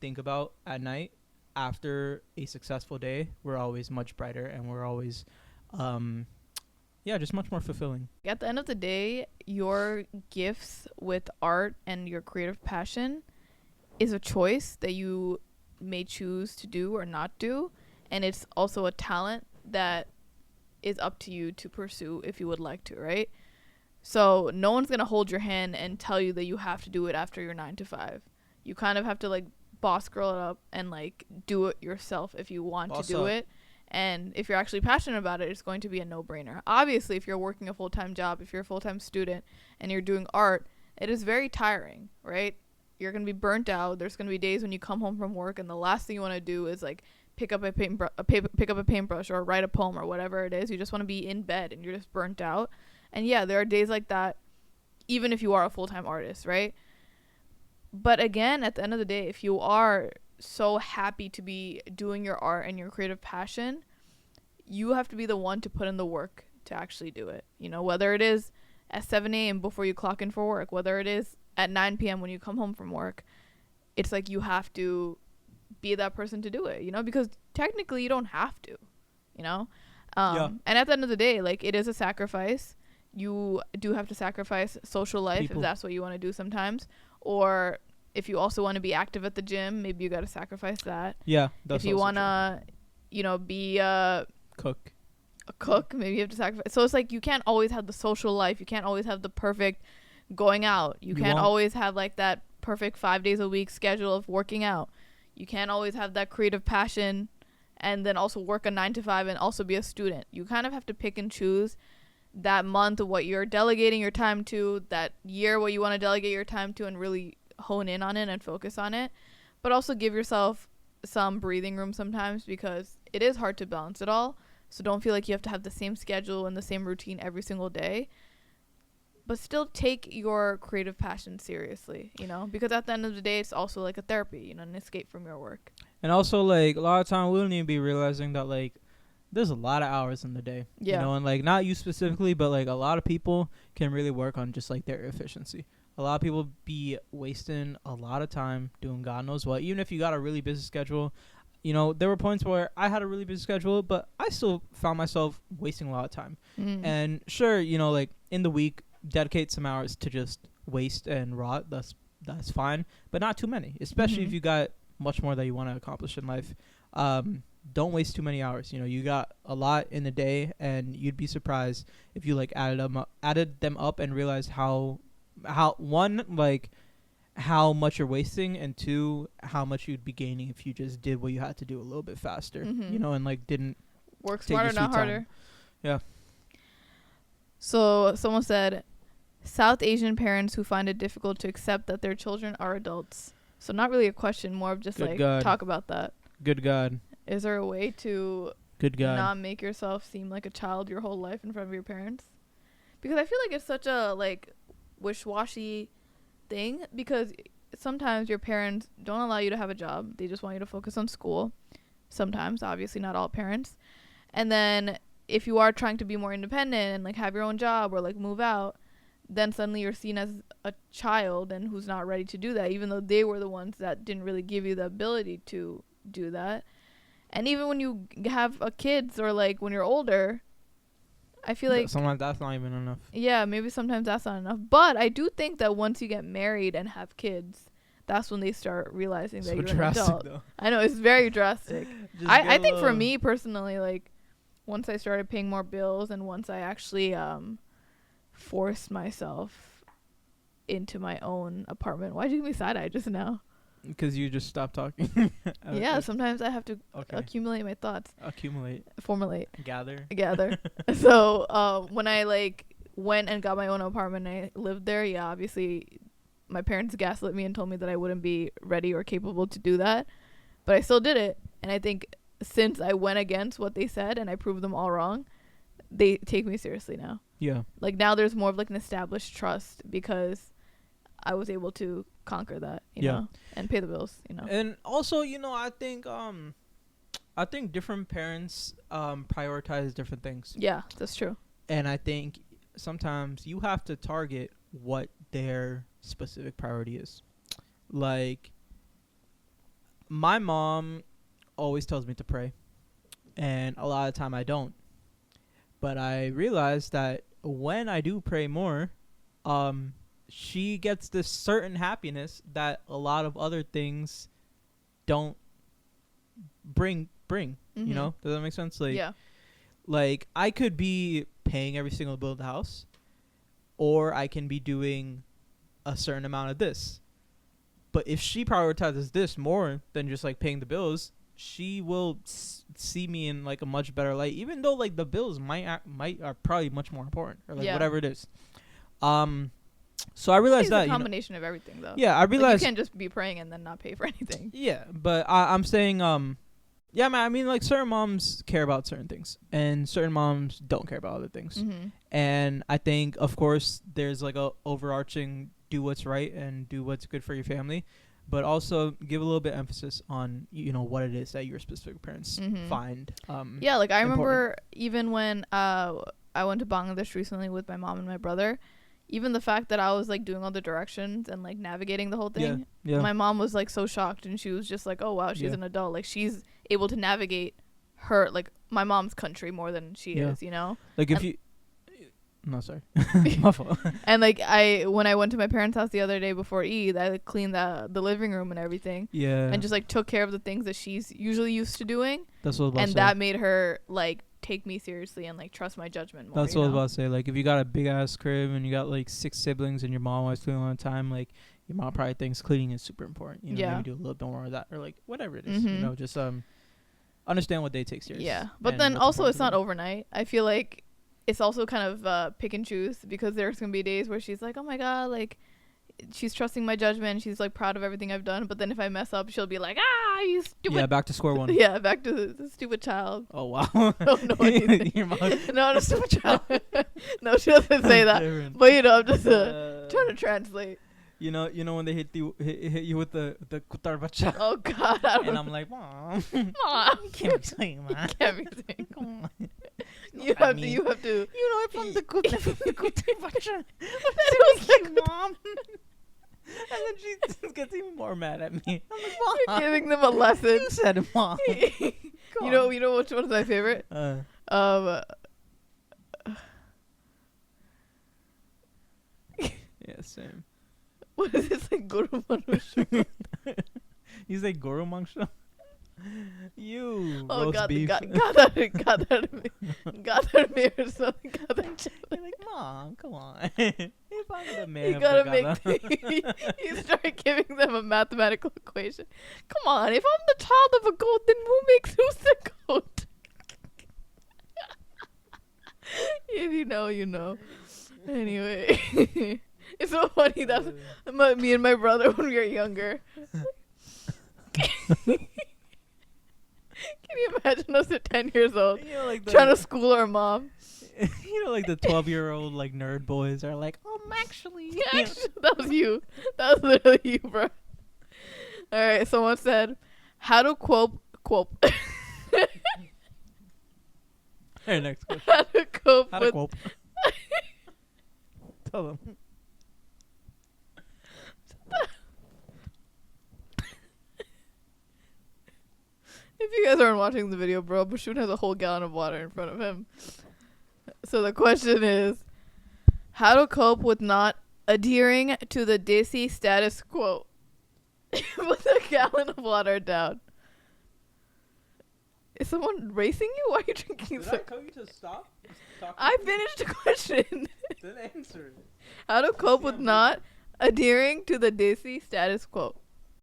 think about at night after a successful day were always much brighter, and were always just much more fulfilling. At the end of the day, your gifts with art and your creative passion is a choice that you may choose to do or not do, and it's also a talent that is up to you to pursue if you would like to, right? So no one's gonna hold your hand and tell you that you have to do it after your 9 to 5. You kind of have to like boss girl it up and like do it yourself if you want to do it. And if you're actually passionate about it, it's going to be a no-brainer. Obviously, if you're working a full-time job, if you're a full-time student and you're doing art, it is very tiring, right? You're going to be burnt out. There's going to be days when you come home from work and the last thing you want to do is like pick up a paintbrush or write a poem or whatever it is. You just want to be in bed and you're just burnt out. And yeah, there are days like that, even if you are a full-time artist, right? But again, at the end of the day, if you are so happy to be doing your art and your creative passion, you have to be the one to put in the work to actually do it. Whether it is at 7 a.m. before you clock in for work, whether it is at 9 p.m. when you come home from work, it's like you have to be that person to do it, because technically you don't have to, and at the end of the day, like, it is a sacrifice. You do have to sacrifice social life if that's what you want to do sometimes, or if you also want to be active at the gym, maybe you got to sacrifice that. Yeah, that's if you want to, be a cook, maybe you have to sacrifice. So it's like you can't always have the social life. You can't always have the perfect going out. You can't always have like that perfect 5 days a week schedule of working out. You can't always have that creative passion and then also work a 9 to 5 and also be a student. You kind of have to pick and choose that month of what you're delegating your time to, that year what you want to delegate your time to, and really hone in on it and focus on it. But also give yourself some breathing room sometimes, because it is hard to balance it all. So don't feel like you have to have the same schedule and the same routine every single day, but still take your creative passion seriously, because at the end of the day, it's also like a therapy, an escape from your work. And also, like, a lot of time we don't even be realizing that, like, there's a lot of hours in the day, and like, not you specifically, but like a lot of people can really work on just like their efficiency. A lot of people be wasting a lot of time doing God knows what. Even if you got a really busy schedule, there were points where I had a really busy schedule, but I still found myself wasting a lot of time. And sure, like in the week, dedicate some hours to just waste and rot. That's fine, but not too many, especially if you got much more that you want to accomplish in life. Don't waste too many hours. You got a lot in the day, and you'd be surprised if you like added them up and realized how one, like, how much you're wasting, and two, how much you'd be gaining if you just did what you had to do a little bit faster, Mhm. and like didn't Work take your smarter, not sweet time. harder. Yeah. So someone said, South Asian parents who find it difficult to accept that their children are adults. So not really a question, more of just Good like God. talk about that. Good God. Is there a way to Good God. not make yourself seem like a child your whole life in front of your parents? Because I feel like it's such a like wish-washy thing, because sometimes your parents don't allow you to have a job. They just want you to focus on school. Sometimes, obviously not all parents. And then if you are trying to be more independent and like have your own job or like move out, then suddenly you're seen as a child and who's not ready to do that, even though they were the ones that didn't really give you the ability to do that. And even when you have kids or like when you're older, I feel like sometimes that's not even enough. yeah, maybe sometimes that's not enough. But I do think that once you get married and have kids, that's when they start realizing that So you're drastic, an adult. though. I know, it's very drastic. Just I get a think for little- me personally, like once I started paying more bills and once I actually forced myself into my own apartment. Why'd you give me side-eye just now? Because you just stopped talking. Yeah, sometimes I have to Okay. accumulate my thoughts, Accumulate. formulate, Gather. So when I like went and got my own apartment and I lived there, yeah, obviously my parents gaslit me and told me that I wouldn't be ready or capable to do that, but I still did it. And I think since I went against what they said and I proved them all wrong, they take me seriously now. Yeah. Like now there's more of like an established trust because I was able to conquer that, you Yeah. know, and pay the bills, you know. And also, I think different parents prioritize different things. Yeah, that's true. And I think sometimes you have to target what their specific priority is. Like, my mom always tells me to pray, and a lot of the time I don't. But I realize that when I do pray more, she gets this certain happiness that a lot of other things don't bring. Mhm. You know, does that make sense? Like, Yeah. like I could be paying every single bill of the house, or I can be doing a certain amount of this. But if she prioritizes this more than just like paying the bills, she will see me in like a much better light, even though like the bills are probably much more important, or like Yeah. whatever it is. So I realized It's that a combination of everything, though. yeah, I Like, realized you can't just be praying and then not pay for anything. yeah, but I'm saying yeah, man, I mean like certain moms care about certain things and certain moms don't care about other things. Mm-hmm. And I think of course there's like a overarching do what's right and do what's good for your family, but also give a little bit of emphasis on what it is that your specific parents Mhm. find Yeah, like I important. remember even when I went to Bangladesh recently with my mom and my brother, even the fact that I was like doing all the directions and like navigating the whole thing, yeah my mom was like so shocked, and she was just like, oh wow, she's Yeah. an adult, like she's able to navigate her, like my mom's country more than she Yeah. is, you know. like if and- you no sorry my fault. And like when I went to my parents' house the other day before Eid, I like cleaned the living room and everything, Yeah, and just like took care of the things that she's usually used to doing, that's what I was about and to say. that made her like take me seriously and like trust my judgment more. That's what I was about to say. Like, if you got a big ass crib and you got like 6 siblings and your mom always cleaning all the time, like your mom probably thinks cleaning is super important. Yeah. Maybe do a little bit more of that, or like whatever it is. Mhm. Just understand what they take serious. Yeah, but and then what's also important it's to not them. overnight. I feel like it's also kind of pick and choose, because there's gonna be days where she's like, oh my god, like she's trusting my judgment, she's like proud of everything I've done, but then if I mess up, she'll be like, ah, you stupid. Yeah, back to square one. Yeah, back to the stupid child. Oh wow. Don't know anything. Your mom. No, the stupid child. No, she doesn't say that. Different. But I'm just trying to translate. You know when they hit you with the kutar bacha. Oh god, I don't And know. I'm like, mom, Mom, can't be saying that. can't be saying. Come on. You have to. You have to. I'm from the kutar bacha. That was like, Mom. And then she just gets even more mad at me. I'm like, you're Mom, giving them a lesson. you said mom. You know which one's my favorite? Yeah, same. What is this, like Guru Manusha? You say Goro Mangsha? You Oh roast god, beef. gather me or something. Gather. You're like, Mom, come on. It's You gotta make. You start giving them a mathematical equation. Come on, if I'm the child of a goat, then who's the goat? If you know, you know. Anyway, it's so funny. That's me and my brother when we were younger. Can you imagine us at 10 years old trying to school our mom? Like the 12-year-old like nerd boys are like, actually, yeah. That was you. That was literally you, bro. All right, someone said, how to cope. Hey, next question. How to cope How to cope. Tell them. If you guys aren't watching the video, bro, Bashoon has a whole gallon of water in front of him. So the question is, how to cope with not adhering to the Desi status quo? With a gallon of water down. Is someone racing you? Why are you drinking? Did I tell you to stop? I finished the question. Then answer it. How to cope with not adhering to the Desi status quo?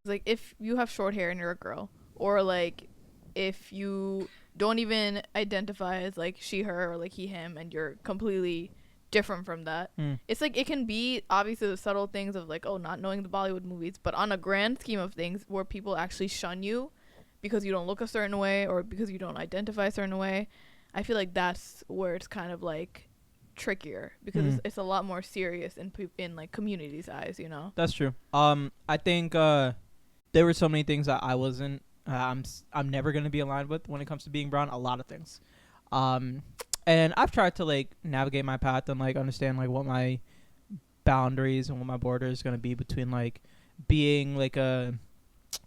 It's like if you have short hair and you're a girl, or like if you don't even identify as like she, her, or like he, him, and you're completely different from that. It's like it can be obviously the subtle things of like, oh, not knowing the Bollywood movies, but on a grand scheme of things where people actually shun you because you don't look a certain way or because you don't identify a certain way, I feel like that's where it's kind of like trickier because it's a lot more serious in like community's eyes, you know. That's true. I think there were so many things that I wasn't I'm never going to be aligned with when it comes to being brown. A lot of things. And I've tried to like navigate my path and like understand like what my boundaries and what my border is going to be between like being like a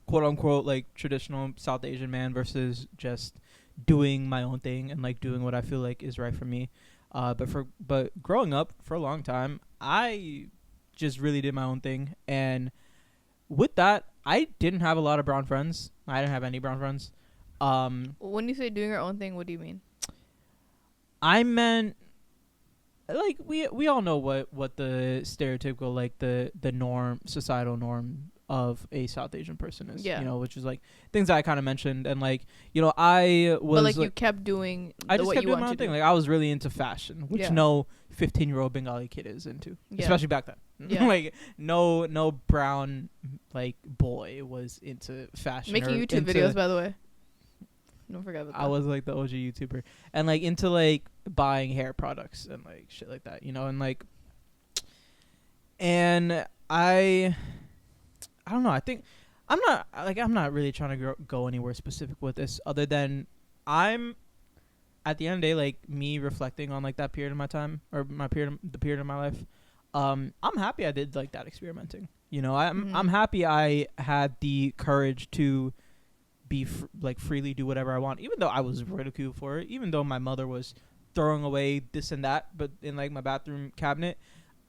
quote unquote like traditional South Asian man versus just doing my own thing and like doing what I feel like is right for me. But growing up for a long time, I just really did my own thing, and with that, I didn't have a lot of brown friends. I didn't have any brown friends. When you say doing your own thing, what do you mean? I meant like we all know what the stereotypical like the norm, societal norm of a South Asian person is. Yeah. You know, which is like things that I kind of mentioned, and like, you know, I was but like you kept doing I just what kept you doing my want own to thing. do. Like I was really into fashion, which no 15-year-old Bengali kid is into, especially back then. Yeah. Like no brown like boy was into fashion. Making YouTube videos, by the way. Don't forget about that. I was like the OG YouTuber and like into like buying hair products and like shit like that, you know, and like, and I don't know. I think I'm not really trying to go anywhere specific with this other than I'm at the end of the day, like me reflecting on like that period of my time or the period of my life. I'm happy I did like that experimenting. You know, I'm happy I had the courage to be like freely do whatever I want, even though I was ridiculed for it, even though my mother was throwing away this and that, but in like my bathroom cabinet,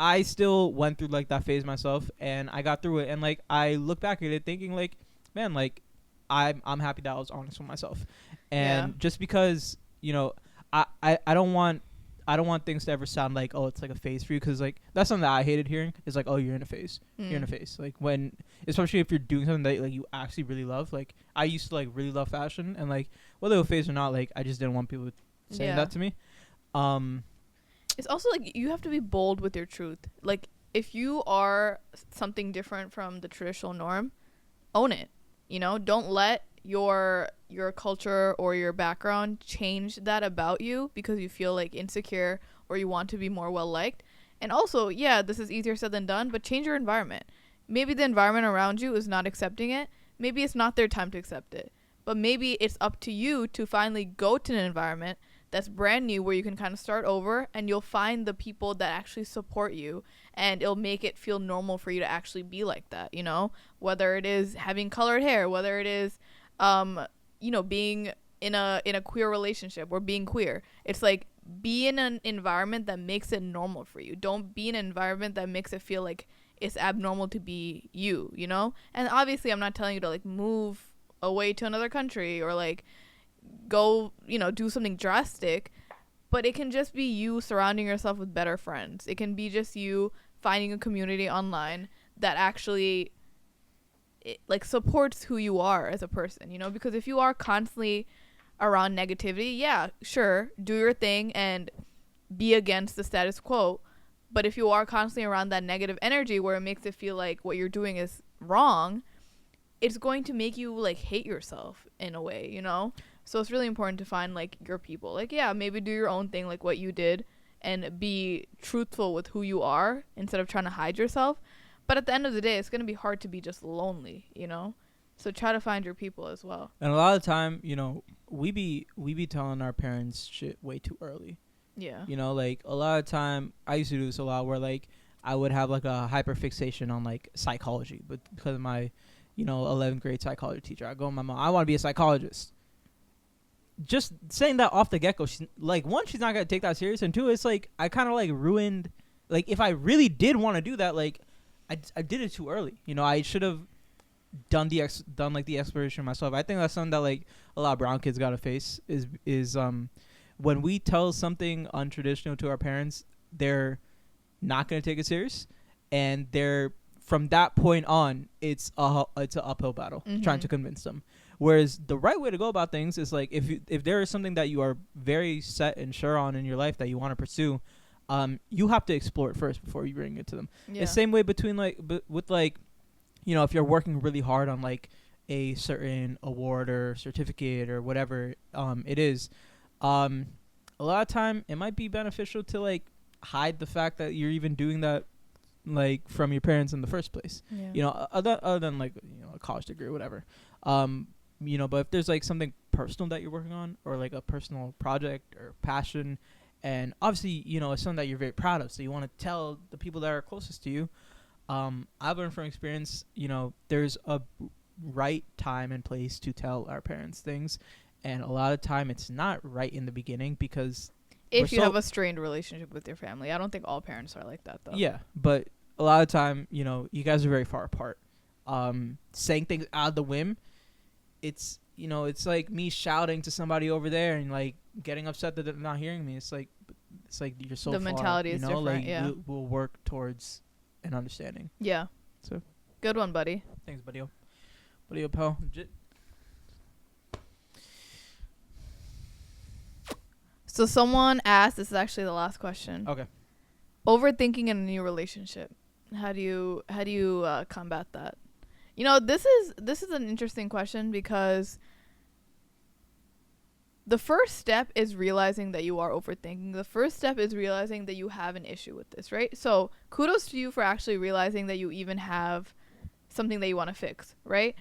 I still went through like that phase myself, and I got through it. And like I look back at it thinking like, man, like I'm happy that I was honest with myself, and just because, you know, I don't want things to ever sound like, oh, it's like a phase for you, because like that's something that I hated hearing is like, oh, you're in a phase. You're in a phase. Like when, especially if you're doing something that like you actually really love. Like I used to like really love fashion, and like whether it was a phase or not, like I just didn't want people saying that to me. It's also like you have to be bold with your truth. Like if you are something different from the traditional norm, own it. You know, don't let your culture or your background change that about you because you feel like insecure or you want to be more well liked. And also, yeah, this is easier said than done, but change your environment. Maybe the environment around you is not accepting it. Maybe it's not their time to accept it. But maybe it's up to you to finally go to an environment that's brand new where you can kind of start over, and you'll find the people that actually support you, and it'll make it feel normal for you to actually be like that, you know? Whether it is having colored hair, whether it is you know, being in a queer relationship or being queer. It's like be in an environment that makes it normal for you. Don't be in an environment that makes it feel like it's abnormal to be you, you know? And obviously I'm not telling you to like move away to another country or like go, you know, do something drastic, but it can just be you surrounding yourself with better friends. It can be just you finding a community online that actually like supports who you are as a person, you know, because if you are constantly around negativity, yeah, sure, do your thing and be against the status quo. But if you are constantly around that negative energy where it makes it feel like what you're doing is wrong, it's going to make you like hate yourself in a way, you know? So it's really important to find like your people. Like, yeah, maybe do your own thing like what you did and be truthful with who you are instead of trying to hide yourself. But at the end of the day, it's going to be hard to be just lonely, you know? So try to find your people as well. And a lot of the time, you know, we be telling our parents shit way too early. Yeah. You know, like a lot of time, I used to do this a lot where like I would have like a hyper fixation on like psychology, but because of my, you know, 11th grade psychology teacher, I go to my mom, I want to be a psychologist. Just saying that off the get-go, she's, like, one, she's not going to take that serious, and two, it's like I kind of like ruined, like if I really did want to do that, like I did it too early. You know, I should have done like the exploration myself. I think that's something that like a lot of brown kids got to face is when we tell something untraditional to our parents, they're not going to take it serious, and they're from that point on, it's an uphill battle trying to convince them. Whereas the right way to go about things is like if there is something that you are very set and sure on in your life that you want to pursue, you have to explore it first before you bring it to them. Yeah. It's the same way between like with like, you know, if you're working really hard on like a certain award or certificate or whatever it is, a lot of time it might be beneficial to like hide the fact that you're even doing that like from your parents in the first place. Yeah. You know, other than like, you know, a college degree or whatever. You know, but if there's like something personal that you're working on or like a personal project or passion, and obviously, you know, it's something that you're very proud of, so you want to tell the people that are closest to you. I've learned from experience, you know, there's a right time and place to tell our parents things, and a lot of time it's not right in the beginning because if you have a strained relationship with your family. I don't think all parents are like that though. Yeah, but a lot of time, you know, you guys are very far apart. Saying things out of the whim, it's, you know, it's like me shouting to somebody over there and like getting upset that they're not hearing me. It's like you're so the far, mentality you is know? different. Like Yeah. we'll work towards an understanding. Yeah. So good one, buddy. thanks, buddy, pal. Legit. So someone asked, this is actually the last question. Okay. Overthinking in a new relationship. How do you combat that? You know, this is an interesting question because the first step is realizing that you are overthinking. The first step is realizing that you have an issue with this, right? So kudos to you for actually realizing that you even have something that you want to fix, right?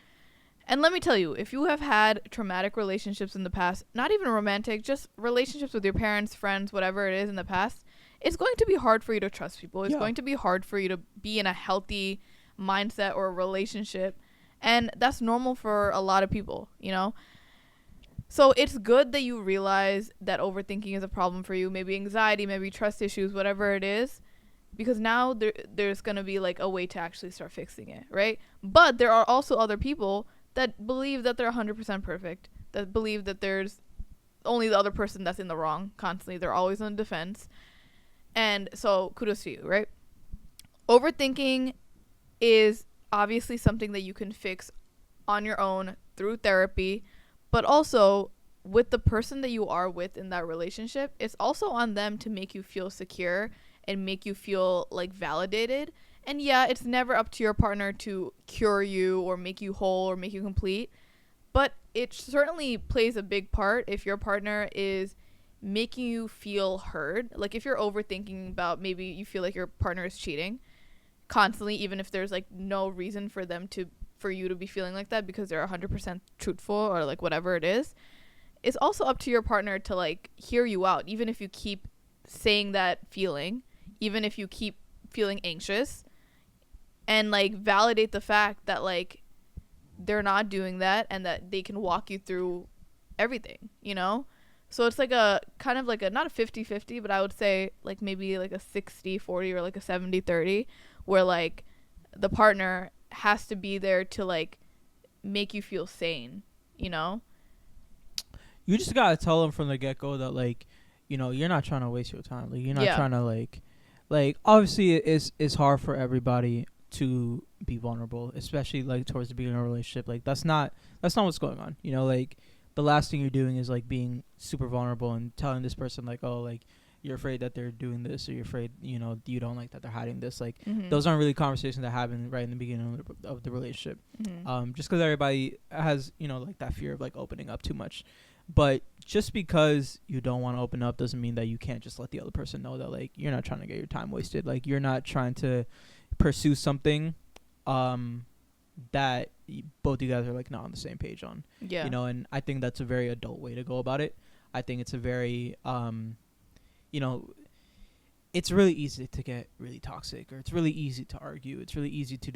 And let me tell you, if you have had traumatic relationships in the past, not even romantic, just relationships with your parents, friends, whatever it is in the past, it's going to be hard for you to trust people. It's going to be hard for you to be in a healthy mindset or a relationship. And that's normal for a lot of people, you know? So it's good that you realize that overthinking is a problem for you. Maybe anxiety, maybe trust issues, whatever it is. Because now there's going to be like a way to actually start fixing it, right? But there are also other people that believe that they're 100% perfect, that believe that there's only the other person that's in the wrong constantly. They're always on defense. And so kudos to you, right? Overthinking is obviously something that you can fix on your own through therapy, but also with the person that you are with in that relationship, it's also on them to make you feel secure and make you feel like validated. And yeah, it's never up to your partner to cure you or make you whole or make you complete, but it certainly plays a big part if your partner is making you feel heard. Like if you're overthinking about, maybe you feel like your partner is cheating constantly, even if there's like no reason for you to be feeling like that because they're 100% truthful or like whatever it is, it's also up to your partner to like hear you out, even if you keep saying that feeling, even if you keep feeling anxious, and like validate the fact that like they're not doing that and that they can walk you through everything, you know? So it's like a kind of like a, not a 50-50, but I would say like maybe like a 60-40 or like a 70-30, where like the partner has to be there to like make you feel sane, you know? You just gotta tell them from the get-go that like, you know, you're not trying to waste your time. Like you're not trying to like like obviously it's hard for everybody to be vulnerable, especially like towards the beginning of a relationship. Like that's not what's going on. You know, like the last thing you're doing is like being super vulnerable and telling this person like, oh, like you're afraid that they're doing this, or you're afraid, you know, you don't like that they're hiding this. Like those aren't really conversations that happen right in the beginning of the relationship. Just because everybody has, you know, like that fear of like opening up too much. But just because you don't want to open up doesn't mean that you can't just let the other person know that like you're not trying to get your time wasted. Like you're not trying to pursue something that both you guys are like not on the same page on. Yeah. You know, and I think that's a very adult way to go about it. I think it's a very you know, it's really easy to get really toxic, or it's really easy to argue. It's really easy to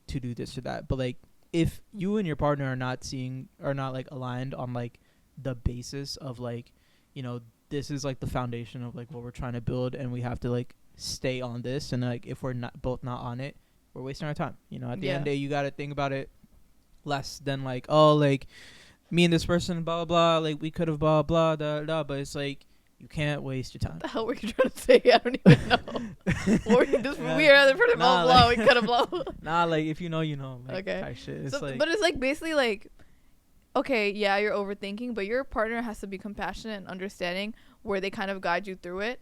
do this or that. But like if you and your partner are not like aligned on like the basis of like, you know, this is like the foundation of like what we're trying to build, and we have to like stay on this, and like if we're not on it, we're wasting our time. You know, at the end of the day, you got to think about it less than like, oh, like me and this person, blah blah blah, like we could have blah blah da da. But it's like you can't waste your time. What the hell were you trying to say? I don't even know. Or just we are the person blah blah. We could have blah. Nah, like if you know, you know. Like, okay. Type shit. It's so, like, but it's like basically like, okay, yeah, you're overthinking, but your partner has to be compassionate and understanding where they kind of guide you through it.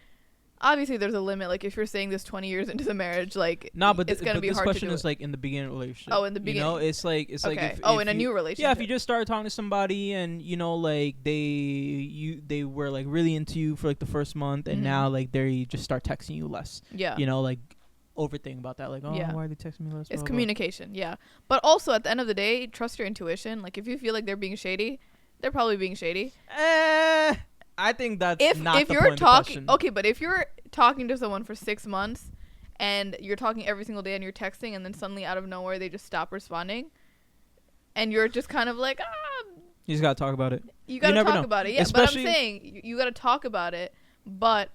Obviously, there's a limit. Like, if you're saying this 20 years into the marriage, like, but it's gonna be this hard question to do is it. like in the beginning of a relationship. Oh, in the beginning. You know, it's like okay. if In a new relationship. Yeah, if you just started talking to somebody and you know, like they were like really into you for like the first month, and now like they just start texting you less. Yeah. You know, like overthink about that. Like, oh, yeah. why are they texting me less? It's blah, communication. Blah. Yeah, but also at the end of the day, trust your intuition. Like, if you feel like they're being shady, they're probably being shady. I think that's not if the you're point talking. of the question. Okay, but if you're talking to someone for 6 months and you're talking every single day and you're texting, and then suddenly out of nowhere they just stop responding, and you're just kind of like, you just gotta talk about it. You gotta talk know. about it. Yeah, Especially but I'm saying you gotta talk about it. But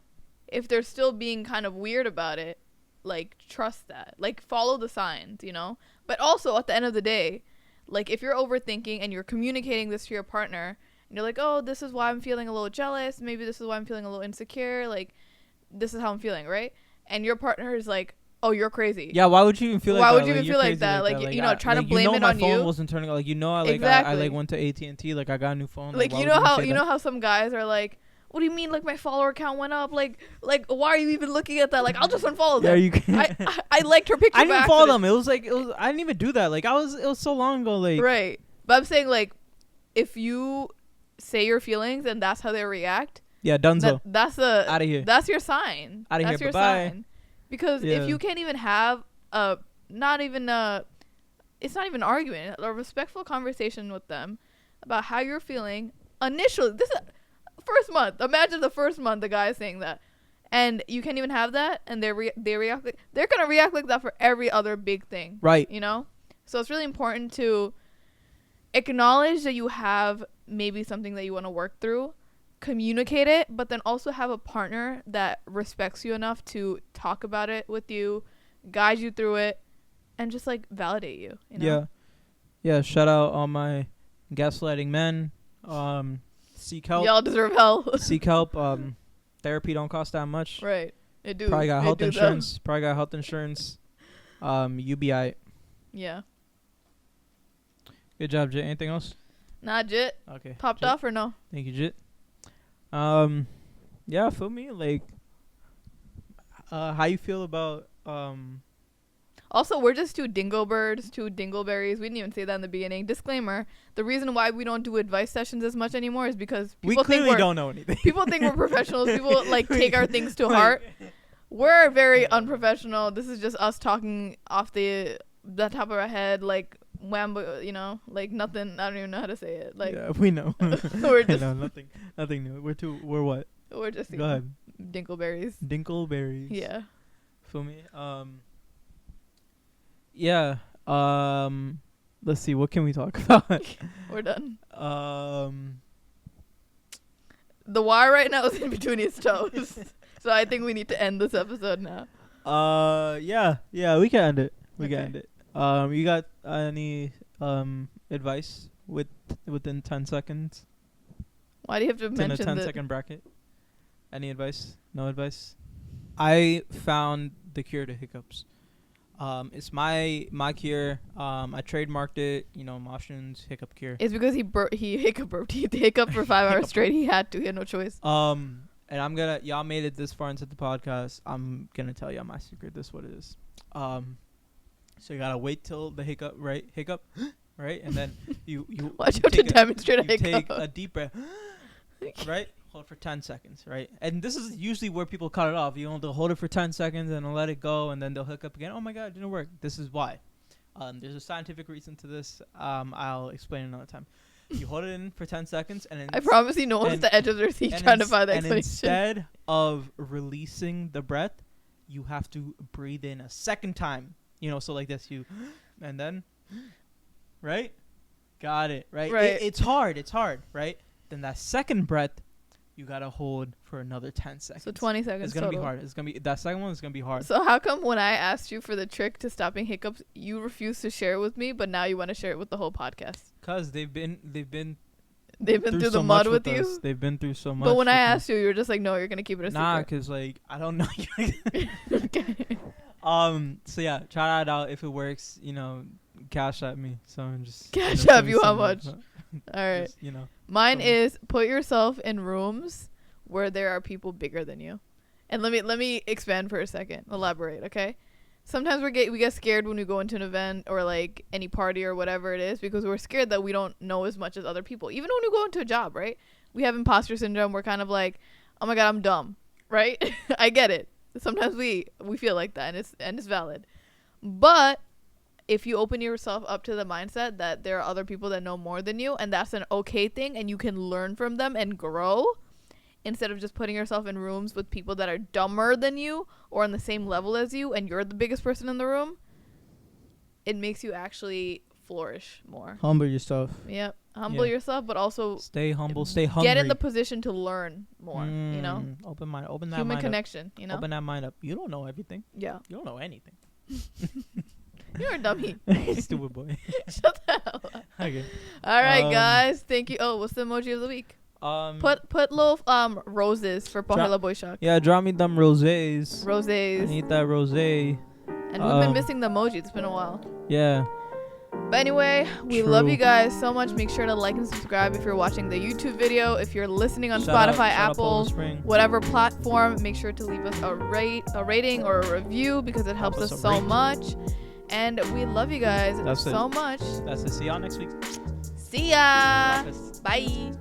if they're still being kind of weird about it, like, trust that. Like, follow the signs, you know. But also at the end of the day, like, if you're overthinking and you're communicating this to your partner, and you're like, oh, this is why I'm feeling a little jealous. Maybe this is why I'm feeling a little insecure. Like, this is how I'm feeling, right? And your partner is like, oh, you're crazy. Yeah, why would you even feel like that? Why would you even feel like that? Like, you know, trying to blame it on you. My phone wasn't turning. Like, you know, I like went to AT&T. Like, I got a new phone. Like, you know how some guys are like, what do you mean? Like, my follower count went up. Like, why are you even looking at that? Like, I'll just unfollow them. Yeah, you can. I liked her picture. I didn't even follow them. It was I didn't even do that. Like, it was so long ago. Like, right. But I'm saying, like, if you say your feelings and that's how they react. Yeah, donezo. That's out of here. That's your sign. Out of here. That's your Bye-bye. sign. Because if you can't even have it's not even an argument, a respectful conversation with them about how you're feeling initially. This is first month. Imagine the first month the guy is saying that, and you can't even have that, and they react like, they're gonna react like that for every other big thing, right? You know. So it's really important to acknowledge that you have maybe something that you want to work through, communicate it, but then also have a partner that respects you enough to talk about it with you, guide you through it, and just like validate you, you know? Yeah, shout out all my gaslighting men. Seek help. Y'all deserve help. Seek help. Therapy don't cost that much. Right. It do. Probably got health insurance. UBI. Yeah. Good job, Jit. Anything else? Nah, Jit. Okay. Popped Jit. off or no? Thank you, Jit. Yeah, for me, like, how you feel about Also, we're just two dingleberries. We didn't even say that in the beginning. Disclaimer: the reason why we don't do advice sessions as much anymore is because people we clearly don't know anything. People think we're professionals. People like take our things to heart. We're very unprofessional. This is just us talking off the top of our head, like wham, you know, like nothing. I don't even know how to say it. Like, yeah, we know. We're just no, nothing new. We're what? We're just go ahead. Dinkleberries. Dinkleberries. Yeah. Feel me? Yeah. Let's see. What can we talk about? We're done. The wire right now is in between his toes, so I think we need to end this episode now. Yeah. We can end it. We can end it. You got any advice within 10 seconds? Why do you have to mention in a 10 that? second bracket? Any advice? No advice? I found the cure to hiccups. It's my cure. I trademarked it. Motions hiccup cure. It's because he hiccuped. He hiccuped for 5 hours straight. He had to. He had no choice. And y'all made it this far into the podcast. I'm gonna tell y'all my secret. This is what it is. So you gotta wait till the hiccup, right? Right? And then you Watch you out to take demonstrate a you hiccup. take a deep breath, right? Hold for 10 seconds, right? And this is usually where people cut it off. They'll hold it for 10 seconds and they'll let it go, and then they'll hiccup again. Oh my God, it didn't work. This is why. There's a scientific reason to this. I'll explain another time. You hold it in for 10 seconds, and I promise you, no one's at the edge of their seat trying to find the and explanation. instead of releasing the breath, you have to breathe in a second time. So like this, and then, right? Got it, right? Right. It's hard, right? Then that second breath, you gotta hold for another 10 seconds. So 20 seconds It's gonna total. be hard. It's gonna be that second one is gonna be hard. So how come when I asked you for the trick to stopping hiccups, you refused to share it with me, but now you want to share it with the whole podcast? Cause they've been through so the much mud with us. you. They've been through so much. But when I with asked you, you were just like, "No, you're gonna keep it a nah, secret." cause like I don't know. Okay. So yeah, try that out. If it works, cash at me. So I'm just Cash send at me you how some, much? All right. just, Mine some- is put yourself in rooms where there are people bigger than you. And let me expand for a second. Elaborate, okay? Sometimes we get scared when we go into an event or like any party or whatever it is, because we're scared that we don't know as much as other people. Even when we go into a job, right? We have imposter syndrome. We're kind of like, "Oh my God, I'm dumb." Right? I get it. Sometimes we feel like that, and it's valid. But if you open yourself up to the mindset that there are other people that know more than you, and that's an okay thing, and you can learn from them and grow, instead of just putting yourself in rooms with people that are dumber than you or on the same level as you and you're the biggest person in the room, it makes you actually flourish more. Humble yourself. Yep. Humble yourself, but also Stay humble. Stay hungry. get in the position to learn more, Open mind. Open that Human mind connection, up. Open that mind up. You don't know everything. Yeah. You don't know anything. You're a dummy. Stupid boy. Shut the hell up. Okay. All right, guys. Thank you. Oh, what's the emoji of the week? Put little roses for Pohela Boyshak. Yeah, draw me them rosés. I Roses. need that rosé. And we've been missing the emoji. It's been a while. Yeah. But anyway, we True. love you guys so much. Make sure to like and subscribe if you're watching the YouTube video. If you're listening on Shout Spotify, out Apple, Poland Spring. whatever platform, make sure to leave us a rating or a review, because it helps us so much. And we love you guys That's so it. much. That's it. See y'all next week. See ya. Breakfast. Bye.